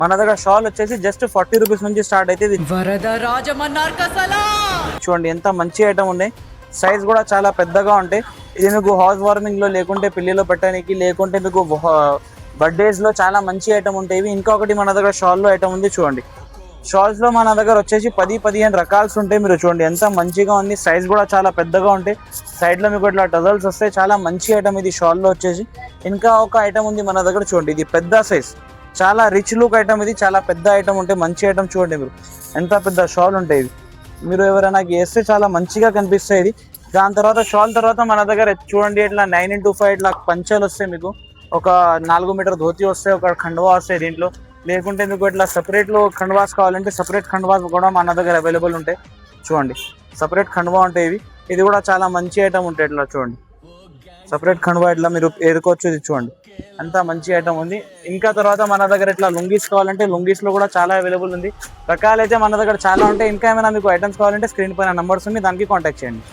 మన దగ్గర షాల్ వచ్చేసి జస్ట్ 40 రూపీస్ నుంచి స్టార్ట్ అయితే. చూడండి ఎంత మంచి ఐటమ్ ఉన్నాయి, సైజ్ కూడా చాలా పెద్దగా ఉంటాయి. ఇది మీకు హౌస్ వార్మింగ్ లో లేకుంటే పెళ్లిలో పెట్టడానికి, లేకుంటే మీకు బర్త్డేస్ లో చాలా మంచి ఐటమ్ ఉంటాయి. ఇంకొకటి మన దగ్గర షాల్ లో ఐటమ్ ఉంది చూడండి. షాల్స్ లో మన దగ్గర వచ్చేసి 10-15 రకాల్స్ ఉంటాయి. మీరు చూడండి ఎంత మంచిగా ఉంది, సైజ్ కూడా చాలా పెద్దగా ఉంటాయి. సైడ్ లో మీకు ఇట్లా టజల్స్ వస్తాయి. చాలా మంచి ఐటమ్ ఇది షాల్ లో వచ్చేసి. ఇంకా ఒక ఐటమ్ ఉంది మన దగ్గర చూడండి, ఇది పెద్ద సైజ్, చాలా రిచ్ లుక్ ఐటమ్. ఇది చాలా పెద్ద ఐటమ్ ఉంటాయి, మంచి ఐటమ్. చూడండి మీరు ఎంత పెద్ద షాల్ ఉంటాయి. మీరు ఎవరైనా వేస్తే చాలా మంచిగా కనిపిస్తాయి ఇది. దాని తర్వాత షాల్ తర్వాత మన దగ్గర చూడండి ఇట్లా 9x5 ఇట్లా పంచలు వస్తాయి. మీకు ఒక 4 మీటర్ ధోతి వస్తాయి, ఒక ఖండవా వస్తాయి దీంట్లో. లేకుంటే మీకు ఇట్లా సపరేట్లో ఖండవాస్ కావాలంటే సపరేట్ ఖండవాస్ కూడా మన దగ్గర అవైలబుల్ ఉంటాయి. చూడండి సపరేట్ ఖండవా ఉంటాయి ఇవి. ఇది కూడా చాలా మంచి ఐటమ్ ఉంటాయి. ఇట్లా చూడండి సపరేట్ ఖండవా ఇట్లా మీరు ఏరుకోవచ్చు. ఇది చూడండి అంత మంచి ఐటమ్ ఉంది. ఇంకా తర్వాత మన దగ్గర ఇట్లా లుంగీస్ కావాలంటే లుంగీస్ లో కూడా చాలా అవైలబుల్ ఉంది. రకాలైతే మన దగ్గర చాలా ఉంటాయి. ఇంకా ఏమైనా మీకు ఐటమ్స్ కావాలంటే స్క్రీన్ పైన నంబర్స్ ఉంది, దానికి కాంటాక్ట్ చేయండి.